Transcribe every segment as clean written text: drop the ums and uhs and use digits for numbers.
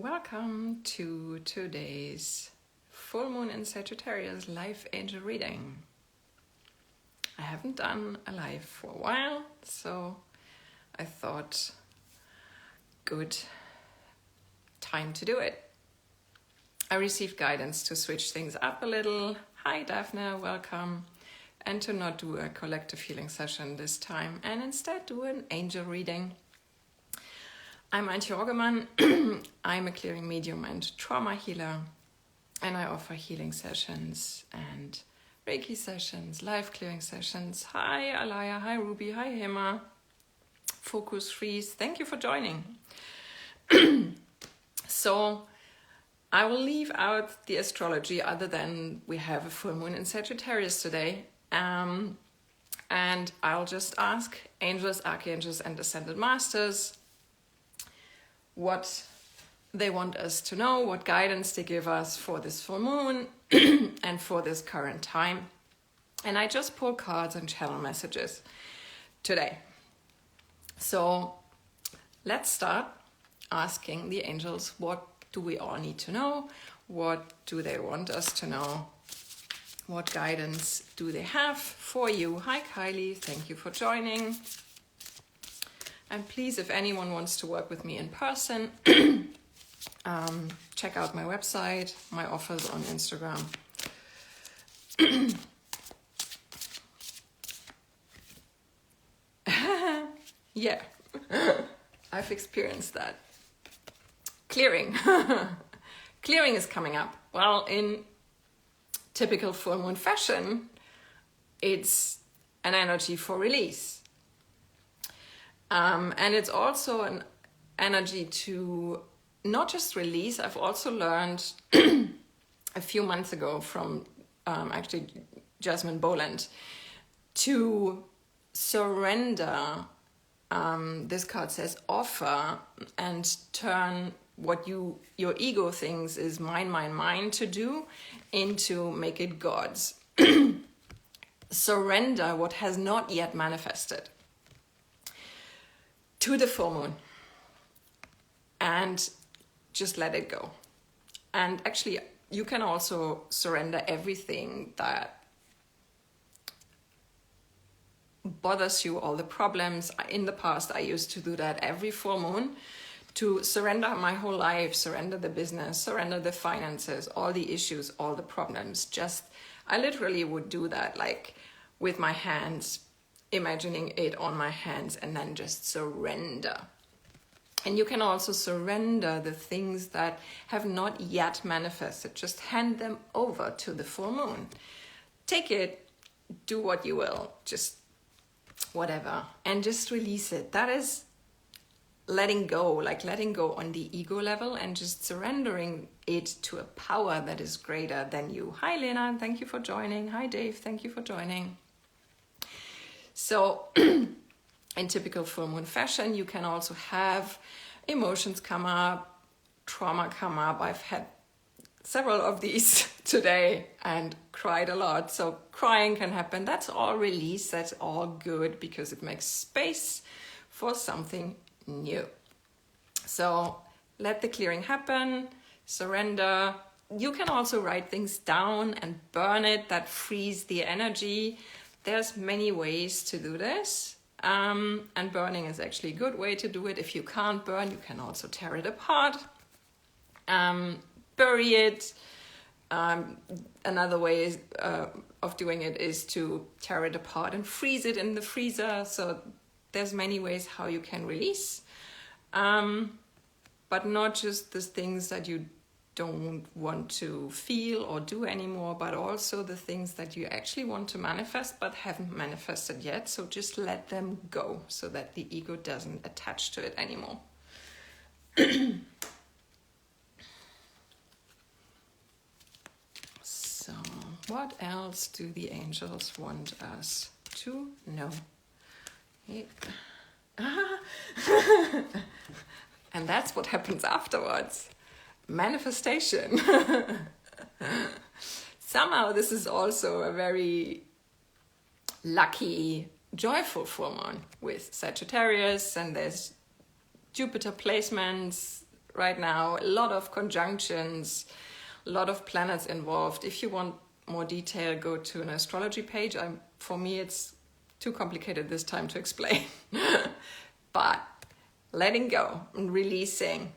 Welcome to today's full moon in Sagittarius live angel reading. I haven't done a live for a while, so I thought good time to do it. I received guidance to switch things up a little. Hi Daphne, welcome. And to not do a collective healing session this time and instead do an angel reading. I'm Antje Orgemann. I'm a clearing medium and trauma healer, and I offer healing sessions and Reiki sessions, live clearing sessions. Hi Alaya, hi Ruby, hi Hema. Focus freeze, thank you for joining. So I will leave out the astrology other than we have a full moon in Sagittarius today. And I'll just ask angels, archangels, and ascended masters what they want us to know, what guidance they give us for this full moon and for this current time. And I just pull cards and channel messages today. So let's start asking the angels, what do we all need to know? What do they want us to know? What guidance do they have for you? Hi Kylie, thank you for joining. And please, if anyone wants to work with me in person, check out my website, my offers on Instagram. Yeah, I've experienced that. Clearing. Clearing is coming up. Well, in typical full moon fashion, it's an energy for release. And it's also an energy to not just release. I've also learned a few months ago from actually Jasmine Boland to surrender. This card says offer and turn what your ego thinks is mine to do into make it God's. Surrender what has not yet manifested to the full moon and just let it go. And actually, you can also surrender everything that bothers you, all the problems. In the past, I used to do that every full moon, to surrender my whole life, surrender the business, surrender the finances, all the issues, all the problems. I literally would do that, like with my hands, imagining it on my hands, and then just surrender. And you can also surrender the things that have not yet manifested. Just hand them over to the full moon. Take it, do what you will, just whatever, and just release it. That is letting go, like letting go on the ego level and just surrendering it to a power that is greater than you. Hi Lena, thank you for joining. Hi Dave, thank you for joining. So in typical full moon fashion, you can also have emotions come up, trauma come up. I've had several of these today and cried a lot. So crying can happen. That's all release. That's all good because it makes space for something new. So let the clearing happen, surrender. You can also write things down and burn it. That frees the energy. There's many ways to do this, and burning is actually a good way to do it. If you can't burn, you can also tear it apart, bury it. Another way of doing it is to tear it apart and freeze it in the freezer. So there's many ways how you can release, but not just the things that you don't want to feel or do anymore, but also the things that you actually want to manifest but haven't manifested yet. So just let them go so that the ego doesn't attach to it anymore. So what else do the angels want us to know? And that's what happens afterwards. Manifestation. Somehow this is also a very lucky, joyful full moon with Sagittarius, and there's Jupiter placements right now, a lot of conjunctions, a lot of planets involved. If you want more detail, go to an astrology page. For me, it's too complicated this time to explain. But letting go and releasing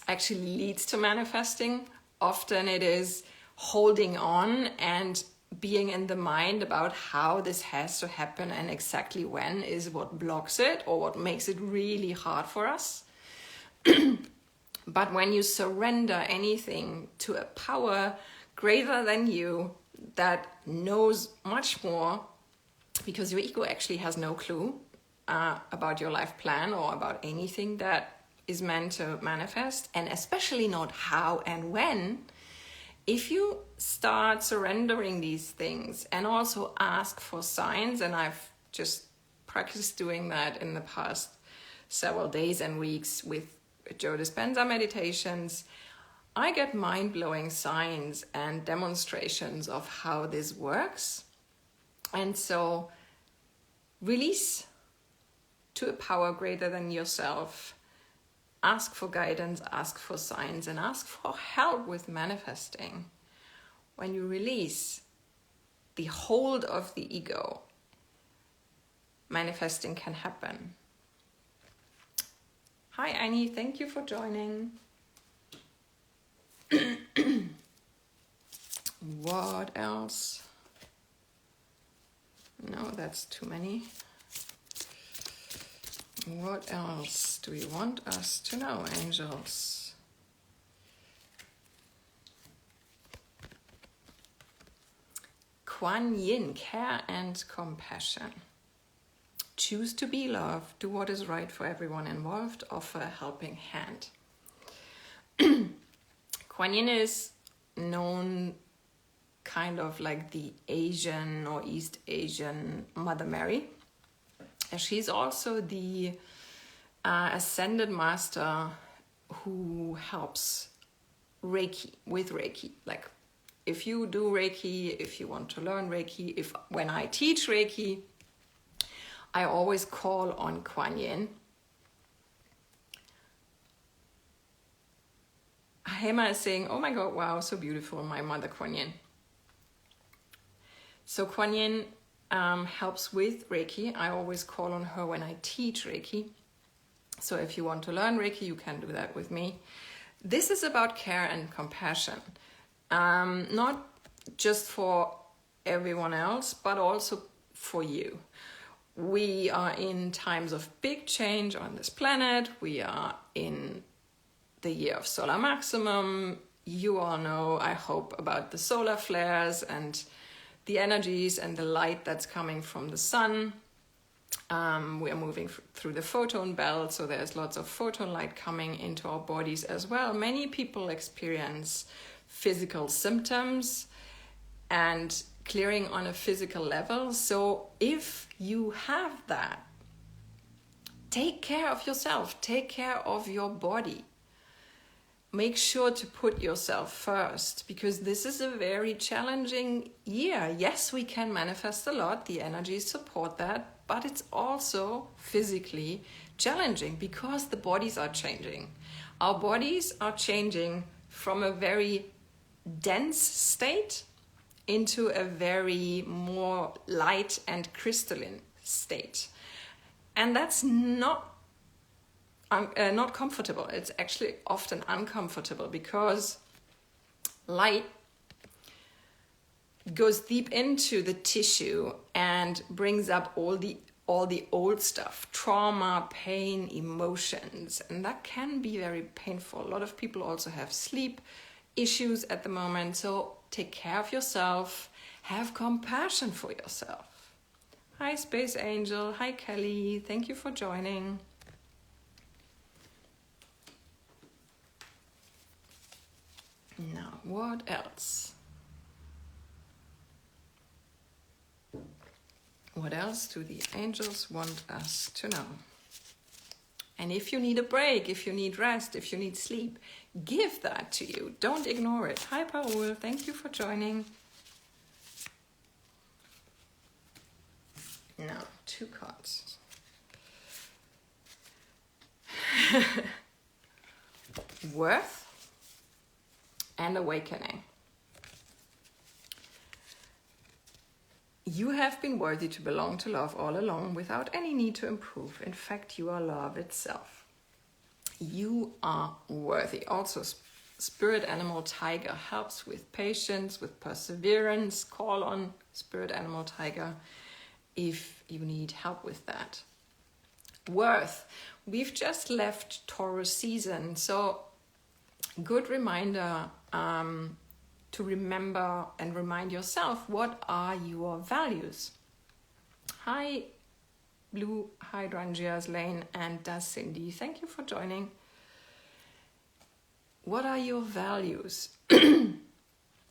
actually leads to manifesting. Often it is holding on and being in the mind about how this has to happen and exactly when is what blocks it or what makes it really hard for us. But when you surrender anything to a power greater than you that knows much more, because your ego actually has no clue about your life plan or about anything that is meant to manifest, and especially not how and when. If you start surrendering these things and also ask for signs, and I've just practiced doing that in the past several days and weeks with Joe Dispenza meditations, I get mind-blowing signs and demonstrations of how this works. And so release to a power greater than yourself. Ask for guidance, ask for signs, and ask for help with manifesting. When you release the hold of the ego, manifesting can happen. Hi Annie, thank you for joining. What else? No, that's too many. What else do you want us to know, angels? Kuan Yin, care and compassion. Choose to be love, do what is right for everyone involved, offer a helping hand. Kuan Yin is known kind of like the Asian or East Asian Mother Mary. She's also the ascended master who helps with Reiki. Like if you do Reiki, if you want to learn Reiki, when I teach Reiki, I always call on Kuan Yin. Hema is saying, oh my God, wow, so beautiful, my mother Kuan Yin. So Kuan Yin helps with Reiki. I always call on her when I teach Reiki. So if you want to learn Reiki, you can do that with me. This is about care and compassion. Not just for everyone else, but also for you. We are in times of big change on this planet. We are in the year of solar maximum. You all know, I hope, about the solar flares and the energies and the light that's coming from the sun. We are moving through the photon belt, so there's lots of photon light coming into our bodies as well. Many people experience physical symptoms and clearing on a physical level. So if you have that, take care of yourself, take care of your body. Make sure to put yourself first, because this is a very challenging year. Yes, we can manifest a lot, the energies support that, but it's also physically challenging because the bodies are changing. Our bodies are changing from a very dense state into a very more light and crystalline state. And that's not comfortable. It's actually often uncomfortable because light goes deep into the tissue and brings up all the old stuff, trauma, pain, emotions, and that can be very painful. A lot of people also have sleep issues at the moment, so take care of yourself, have compassion for yourself. Hi Space Angel, hi Kelly, thank you for joining. Now, what else? What else do the angels want us to know? And if you need a break, if you need rest, if you need sleep, give that to you. Don't ignore it. Hi Paul, thank you for joining. Now, 2 cards. worth and awakening. You have been worthy to belong to love all along without any need to improve. In fact, you are love itself. You are worthy. Also, spirit animal tiger helps with patience, with perseverance. Call on spirit animal tiger if you need help with that. Worth. We've just left Taurus season, so good reminder to remember and remind yourself, what are your values? Hi, Blue Hydrangeas Lane and Das Cindy. Thank you for joining. What are your values? And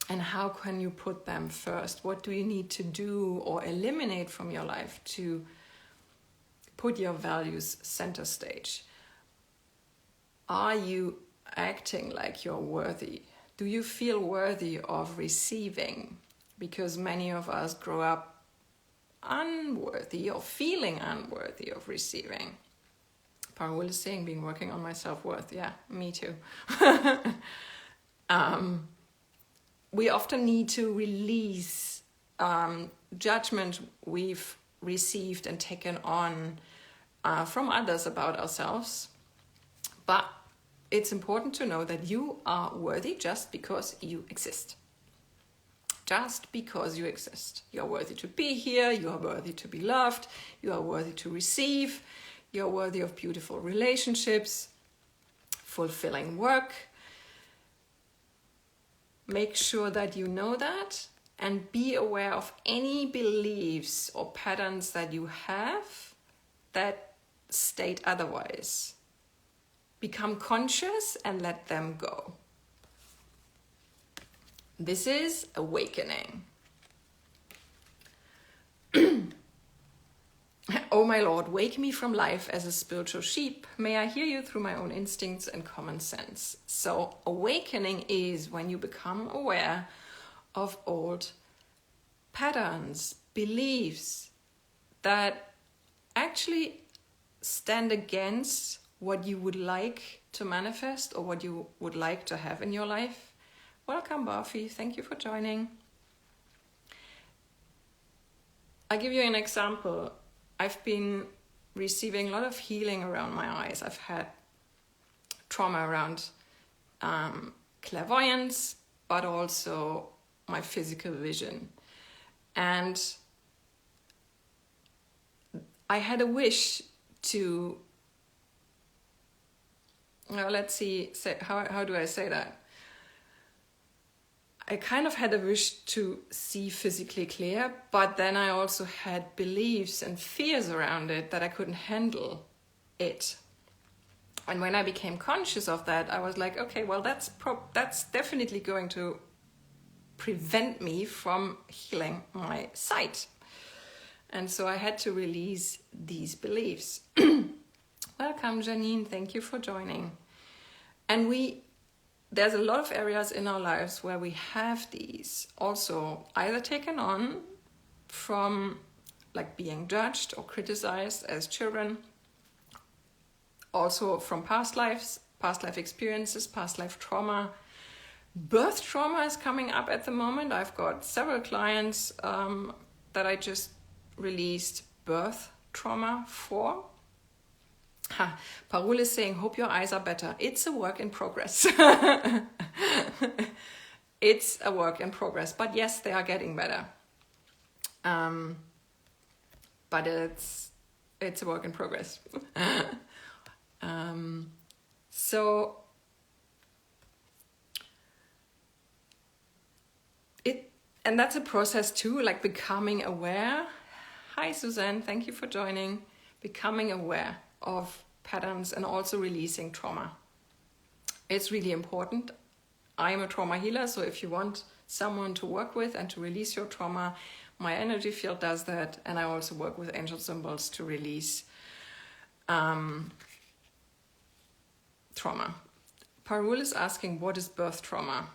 how can you put them first? What do you need to do or eliminate from your life to put your values center stage? Are you acting like you're worthy? Do you feel worthy of receiving? Because many of us grow up unworthy or feeling unworthy of receiving. Parul is saying, been working on my self-worth. Yeah, me too. We often need to release judgment we've received and taken on from others about ourselves. But it's important to know that you are worthy just because you exist. Just because you exist. You're worthy to be here, you are worthy to be loved, you are worthy to receive, you're worthy of beautiful relationships, fulfilling work. Make sure that you know that and be aware of any beliefs or patterns that you have that state otherwise. Become conscious and let them go. This is awakening. Oh my Lord, wake me from life as a spiritual sheep. May I hear you through my own instincts and common sense. So awakening is when you become aware of old patterns, beliefs that actually stand against what you would like to manifest or what you would like to have in your life. Welcome, Buffy. Thank you for joining. I'll give you an example. I've been receiving a lot of healing around my eyes. I've had trauma around clairvoyance, but also my physical vision. And I had a wish to, let's see, how do I say that? I kind of had a wish to see physically clear, but then I also had beliefs and fears around it that I couldn't handle it. And when I became conscious of that, I was like, okay, well, that's definitely going to prevent me from healing my sight. And so I had to release these beliefs. Welcome, Janine. Thank you for joining. And there's a lot of areas in our lives where we have these also either taken on from like being judged or criticized as children, also from past lives, past life experiences, past life trauma. Birth trauma is coming up at the moment. I've got several clients that I just released birth trauma for. Parul is saying, hope your eyes are better. It's a work in progress. It's a work in progress. But yes, they are getting better. But it's a work in progress. And that's a process too, like becoming aware. Hi, Suzanne. Thank you for joining. Becoming aware of patterns and also releasing trauma. It's really important. I'm a trauma healer, so if you want someone to work with and to release your trauma, my energy field does that, and I also work with angel symbols to release trauma. Parul is asking, what is birth trauma?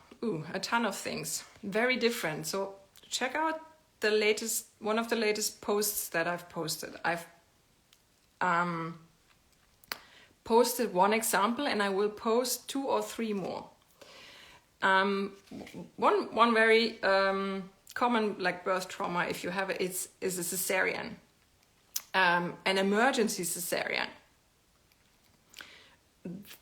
A ton of things, very different. So check out one of the latest posts that I've posted. posted one example, and I will post 2 or 3 more. One very common like birth trauma, if you have it, is a cesarean, an emergency cesarean.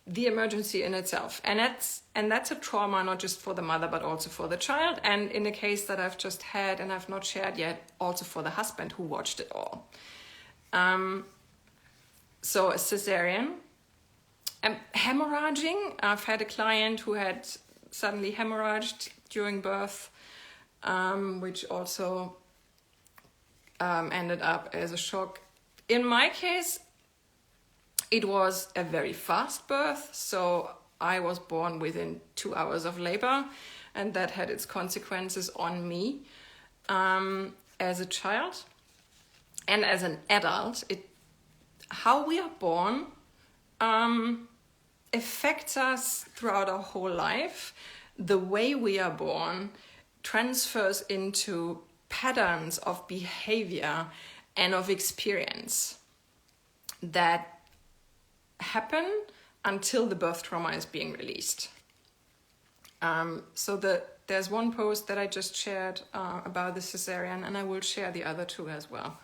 The emergency in itself, and that's a trauma not just for the mother but also for the child, and in the case that I've just had and I've not shared yet, also for the husband who watched it all. So a cesarean, hemorrhaging. I've had a client who had suddenly hemorrhaged during birth, which also ended up as a shock. In my case, it was a very fast birth, so I was born within 2 hours of labor, and that had its consequences on me as a child and as an adult. How we are born affects us throughout our whole life. The way we are born transfers into patterns of behavior and of experience that happen until the birth trauma is being released. There's one post that I just shared about the cesarean, and I will share the other 2 as well,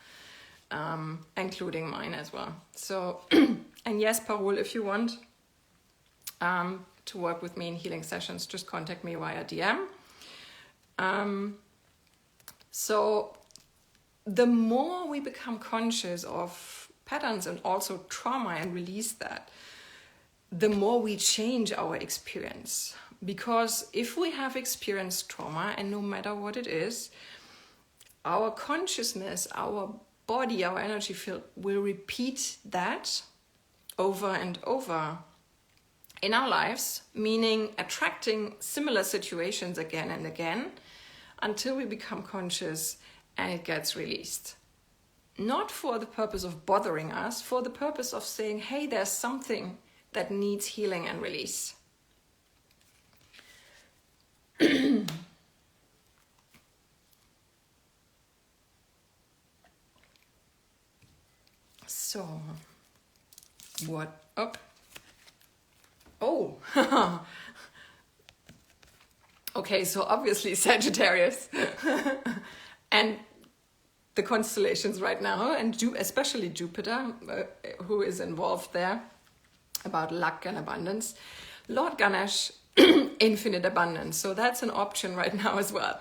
including mine as well. So, and yes, Parul, if you want to work with me in healing sessions, just contact me via DM. So the more we become conscious of patterns and also trauma and release that, the more we change our experience. Because if we have experienced trauma, and no matter what it is, our consciousness, our body, our energy field will repeat that over and over in our lives, meaning attracting similar situations again and again until we become conscious and it gets released. Not for the purpose of bothering us, for the purpose of saying, hey, there's something that needs healing and release. So, what up? Oh, okay, so obviously Sagittarius and the constellations right now, and especially Jupiter, who is involved there, about luck and abundance. Lord Ganesh, infinite abundance. So that's an option right now as well.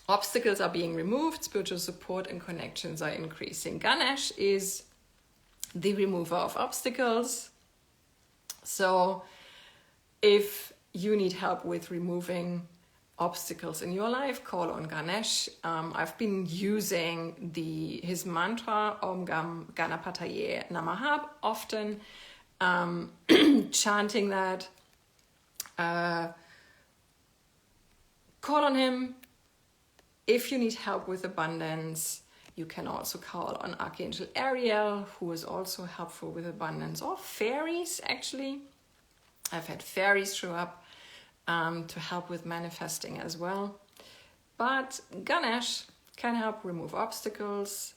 Obstacles are being removed, spiritual support and connections are increasing. Ganesh is the remover of obstacles. So if you need help with removing obstacles in your life, call on Ganesh. I've been using his mantra Om Gam Ganapataye Namaha often, chanting that. Call on him. If you need help with abundance, you can also call on Archangel Ariel, who is also helpful with abundance, or fairies actually. I've had fairies show up to help with manifesting as well. But Ganesh can help remove obstacles,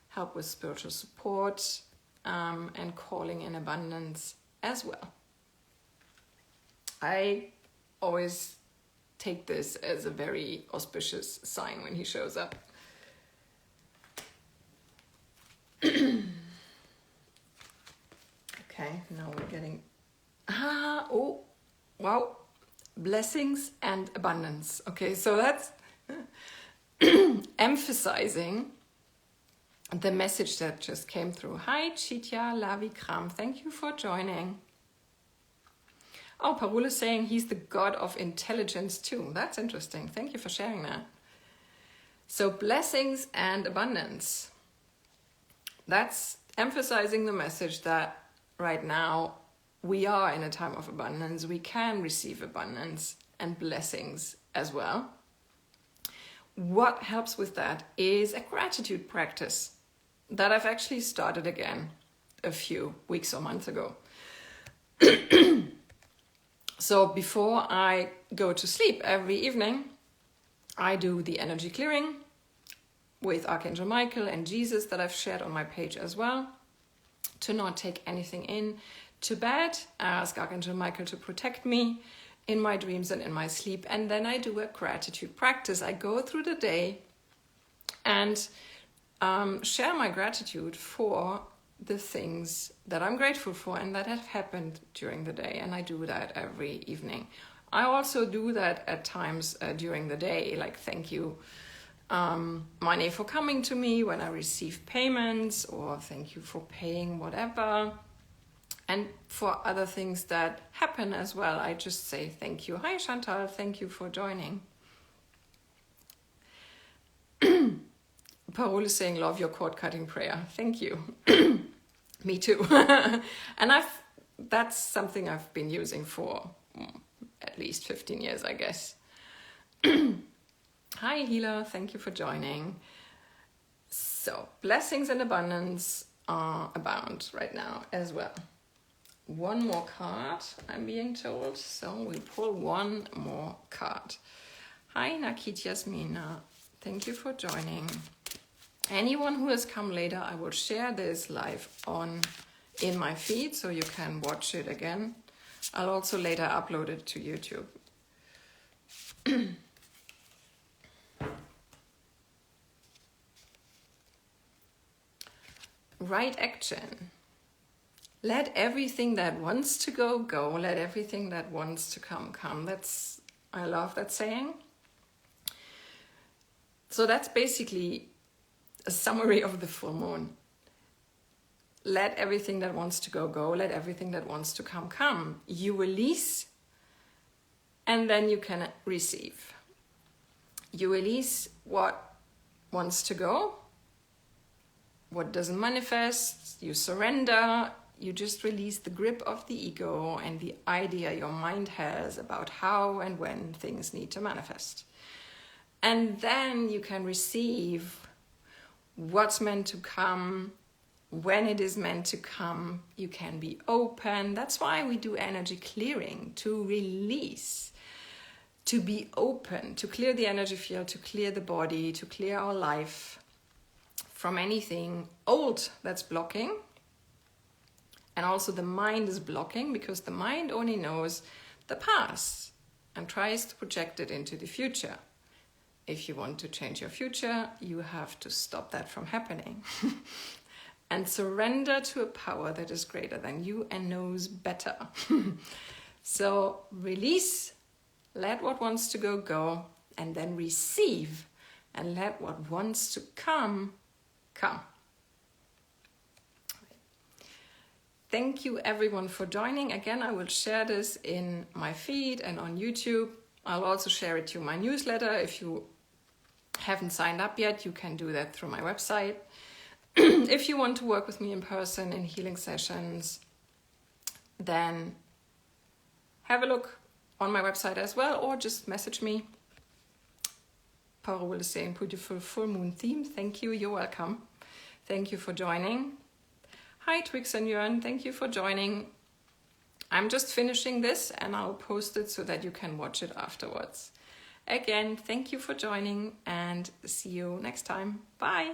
help with spiritual support, and calling in abundance as well. I always take this as a very auspicious sign when he shows up. Okay, now we're getting... oh, wow. Blessings and abundance. Okay, so that's emphasizing the message that just came through. Hi, Chitya Lavikram. Thank you for joining. Oh, Parul is saying he's the god of intelligence too. That's interesting. Thank you for sharing that. So blessings and abundance. That's emphasizing the message that right now we are in a time of abundance. We can receive abundance and blessings as well. What helps with that is a gratitude practice that I've actually started again a few weeks or months ago. So before I go to sleep every evening, I do the energy clearing with Archangel Michael and Jesus that I've shared on my page as well, to not take anything in to bed. I ask Archangel Michael to protect me in my dreams and in my sleep. And then I do a gratitude practice. I go through the day and share my gratitude for the things that I'm grateful for and that have happened during the day. And I do that every evening. I also do that at times during the day, like thank you, money for coming to me when I receive payments, or thank you for paying whatever. And for other things that happen as well, I just say thank you. Hi Chantal, thank you for joining. Parole is saying, love your cord cutting prayer. Thank you. Me too. And that's something I've been using for at least 15 years, I guess. Hi healer, thank you for joining. So, blessings and abundance are abound right now as well. One more card, I'm being told. So we pull one more card. Hi Nakit Yasmina, thank you for joining. Anyone who has come later, I will share this live in my feed so you can watch it again. I'll also later upload it to YouTube. Right action. Let everything that wants to go, go. Let everything that wants to come, come. I love that saying. So that's basically a summary of the full moon. Let everything that wants to go, go. Let everything that wants to come, come. You release, and then you can receive. You release what wants to go, what doesn't manifest. You surrender. You just release the grip of the ego and the idea your mind has about how and when things need to manifest. And then you can receive what's meant to come, when it is meant to come. You can be open. That's why we do energy clearing, to release, to be open, to clear the energy field, to clear the body, to clear our life from anything old that's blocking. And also the mind is blocking because the mind only knows the past and tries to project it into the future. If you want to change your future, you have to stop that from happening. And surrender to a power that is greater than you and knows better. So release, let what wants to go, go, and then receive, and let what wants to come, come. Thank you everyone for joining. Again, I will share this in my feed and on YouTube. I'll also share it to my newsletter. If you haven't signed up yet, you can do that through my website. If you want to work with me in person in healing sessions, then have a look on my website as well, or just message me. Parole is saying beautiful full moon theme. Thank you, you're welcome. Thank you for joining. Hi Twix and Jörn, thank you for joining. I'm just finishing this and I'll post it so that you can watch it afterwards. Again, thank you for joining and see you next time. Bye.